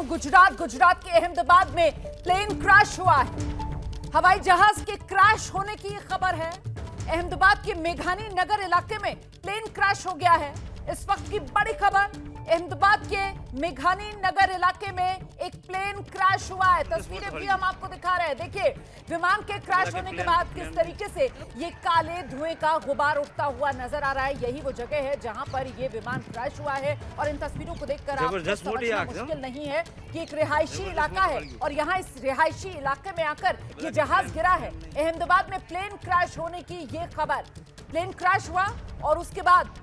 हूं गुजरात के अहमदाबाद में प्लेन क्रैश हुआ है। हवाई जहाज के क्रैश होने की खबर है। अहमदाबाद के मेघानी नगर इलाके में प्लेन क्रैश हो गया है। इस वक्त की बड़ी खबर, अहमदाबाद के मेघानी नगर इलाके में एक प्लेन क्रैश हुआ है। तस्वीरें भी हम आपको दिखा रहे हैं। देखिए, विमान के क्रैश होने के बाद किस तरीके से ये काले धुएं का गुबार उठता हुआ नजर आ रहा है। यही वो जगह है जहां पर ये विमान क्रैश हुआ है और इन तस्वीरों को देखकर आपको समझना मुश्किल नहीं है कि एक रिहायशी इलाका है और यहाँ इस रिहायशी इलाके में आकर ये जहाज गिरा है। अहमदाबाद में प्लेन क्रैश होने की ये खबर, प्लेन क्रैश हुआ और उसके बाद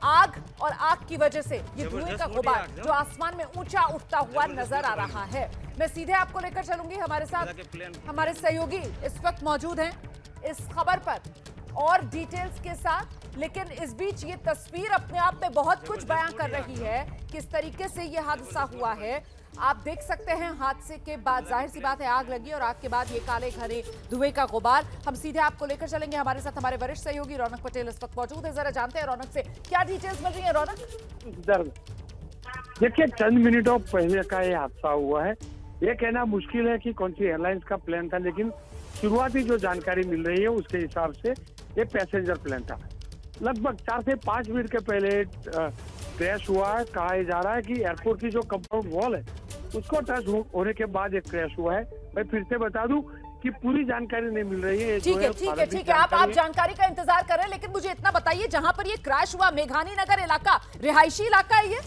आग और आग की वजह से ये धुएं का गुबार जो आसमान में ऊंचा उठता हुआ नजर आ रहा है। मैं सीधे आपको लेकर चलूंगी, हमारे साथ हमारे सहयोगी इस वक्त मौजूद हैं इस खबर पर और डिटेल्स के साथ। लेकिन इस बीच ये तस्वीर अपने आप में बहुत कुछ बयां कर रही है, किस तरीके से ये हादसा हुआ है। आप देख सकते हैं हादसे के बाद जाहिर सी बात है आग लगी और आग के बाद ये काले घने धुएं का गुबार। हम सीधे आपको लेकर चलेंगे, हमारे साथ हमारे वरिष्ठ सहयोगी रौनक पटेल इस वक्त मौजूद है। जरा जानते हैं रौनक से क्या डिटेल्स मिल रही है। रौनक, देखिए, चंद मिनटों पहले का ये हादसा हुआ है। ये कहना मुश्किल है कि कौन सी एयरलाइंस का प्लेन था, लेकिन शुरुआती जो जानकारी मिल रही है उसके हिसाब से ये पैसेंजर प्लेन था। लगभग 4 से 5 मिनट के पहले क्रैश हुआ है। कहा जा रहा है कि एयरपोर्ट की जो कंपाउंड वॉल है उसको टच होने के बाद एक क्रैश हुआ है। मैं फिर से बता दूं कि पूरी जानकारी नहीं मिल रही है। ठीक है, आप जानकारी का इंतजार कर रहे हैं, लेकिन मुझे इतना बताइए, जहां पर ये क्रैश हुआ मेघानी नगर इलाका रिहायशी इलाका है? ये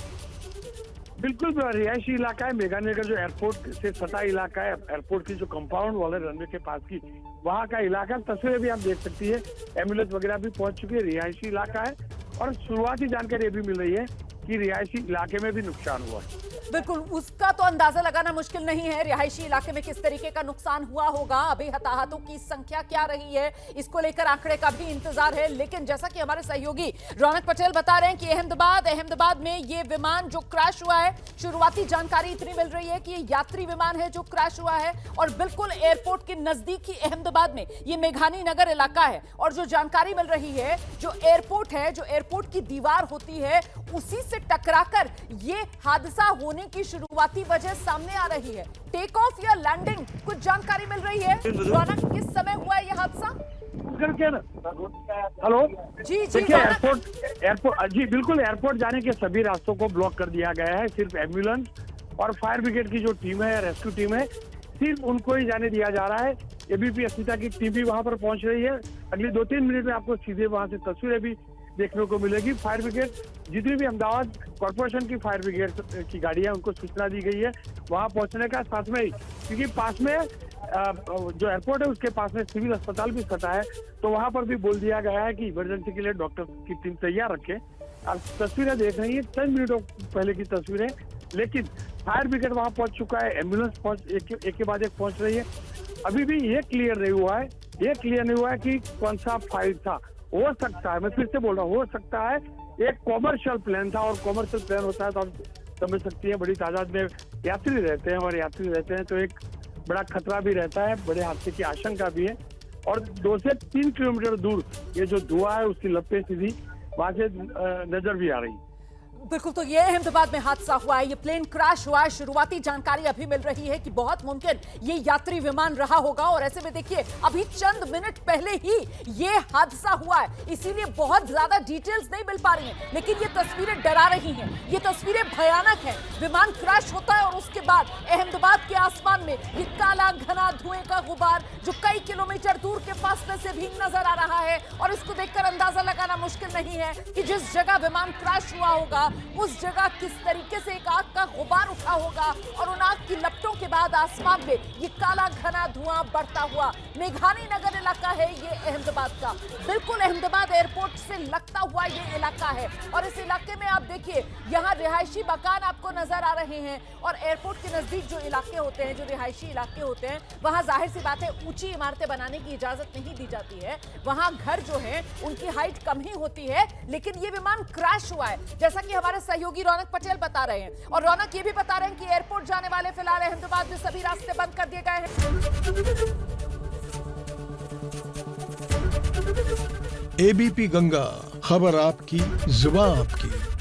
बिल्कुल रिहायशी इलाका है। मेघानी नगर जो एयरपोर्ट से सटा इलाका है, एयरपोर्ट की जो कंपाउंड वॉल है रनवे के पास की, वहाँ का इलाका। तस्वीरें भी आप देख सकती है, एम्बुलेंस वगैरह भी पहुंच चुकी है। रिहायशी इलाका है और शुरुआती जानकारी ये भी मिल रही है कि रिहायशी इलाके में भी नुकसान हुआ है। बिल्कुल, उसका तो अंदाजा लगाना मुश्किल नहीं है रिहायशी इलाके में किस तरीके का नुकसान हुआ होगा। अभी हताहतों की संख्या क्या रही है इसको लेकर आंकड़े का भी इंतजार है। लेकिन जैसा कि हमारे सहयोगी रौनक पटेल बता रहे हैं कि अहमदाबाद में ये विमान जो क्रैश हुआ है, शुरुआती जानकारी इतनी मिल रही है कि ये यात्री विमान है जो क्रैश हुआ है और बिल्कुल एयरपोर्ट के नजदीक ही अहमदाबाद में ये मेघानी नगर इलाका है। और जो जानकारी मिल रही है, जो एयरपोर्ट है, जो एयरपोर्ट की दीवार होती है, उसी से टकराकर ये हादसा होने की शुरुआती वजह सामने आ रही है। टेक ऑफ या लैंडिंग, कुछ जानकारी मिल रही है? रौनक, किस समय हुआ है यह हादसा? हेलो जी, देखिए, एयरपोर्ट जी बिल्कुल, एयरपोर्ट जाने के सभी रास्तों को ब्लॉक कर दिया गया है। सिर्फ एम्बुलेंस और फायर ब्रिगेड की जो टीम है, रेस्क्यू टीम है, सिर्फ उनको ही जाने दिया जा रहा है। एबीपी अस्मिता की टीम भी वहां पर पहुंच रही है। अगली 2-3 मिनट में आपको सीधे वहां से तस्वीरें भी देखने को मिलेगी। फायर ब्रिगेड, जितनी भी अहमदाबाद कॉर्पोरेशन की फायर ब्रिगेड की गाड़ी है, उनको सूचना दी गई है वहां पहुंचने का। साथ में ही क्योंकि पास में जो एयरपोर्ट है उसके पास में सिविल अस्पताल भी सटा है, तो वहां पर भी बोल दिया गया है कि इमरजेंसी के लिए डॉक्टर की टीम तैयार रखें। आप तस्वीरें देख रही है, चंद मिनटों पहले की तस्वीरें, लेकिन फायर ब्रिगेड वहां पहुंच चुका है। एम्बुलेंस एक के बाद एक पहुंच रही है। अभी भी ये क्लियर नहीं हुआ है कि कौन सा फायर था। हो सकता है, मैं फिर से बोल रहा हूँ, हो सकता है एक कॉमर्शियल प्लेन था, और कॉमर्शियल प्लेन होता है तो आप समझ सकती हैं बड़ी तादाद में यात्री रहते हैं, और यात्री रहते हैं तो एक बड़ा खतरा भी रहता है, बड़े हादसे की आशंका भी है। और 2 से 3 किलोमीटर दूर ये जो धुआं है उसकी लपटें सीधी वहां से नजर भी आ रही है। बिल्कुल, तो ये अहमदाबाद में हादसा हुआ है, ये प्लेन क्रैश हुआ है। शुरुआती जानकारी अभी मिल रही है कि बहुत मुमकिन ये यात्री विमान रहा होगा और ऐसे में देखिए अभी चंद मिनट पहले ही ये हादसा हुआ है, इसीलिए बहुत ज्यादा डिटेल्स नहीं मिल पा रही हैं। लेकिन ये तस्वीरें डरा रही हैं, ये तस्वीरें भयानक हैं। विमान क्रैश होता है और उसके बाद अहमदाबाद के आसमान में ये काला घना धुएं का गुबार जो कई किलोमीटर दूर के फासले से भी नजर आ रहा है। और इसको देखकर अंदाजा लगाना मुश्किल नहीं है कि जिस जगह विमान क्रैश हुआ होगा उस जगह किस तरीके से एक आग का गुबार उठा होगा और उन आग की लपटों के बाद आसमान में ये काला घना धुआं बढ़ता हुआ। मेघानी नगर इलाका है ये अहमदाबाद का, बिल्कुल अहमदाबाद एयरपोर्ट से लगता हुआ ये इलाका है। और इस इलाके में आप देखिए, यहाँ रिहायशी मकान आपको नजर आ रहे हैं और एयरपोर्ट के नजदीक जो इलाके होते हैं, जो रिहायशी इलाके होते हैं, वहां जाहिर सी बात है ऊंची इमारतें बनाने की इजाजत नहीं दी जाती है। वहां घर जो है उनकी हाइट कम ही होती है। लेकिन ये विमान क्रैश हुआ है, जैसा कि हमारे सहयोगी रौनक पटेल बता रहे हैं। और रौनक ये भी बता रहे हैं कि एयरपोर्ट जाने वाले फिलहाल अहमदाबाद में सभी रास्ते बंद कर दिए गए हैं। एबीपी गंगा, खबर आपकी, जुबान आपकी।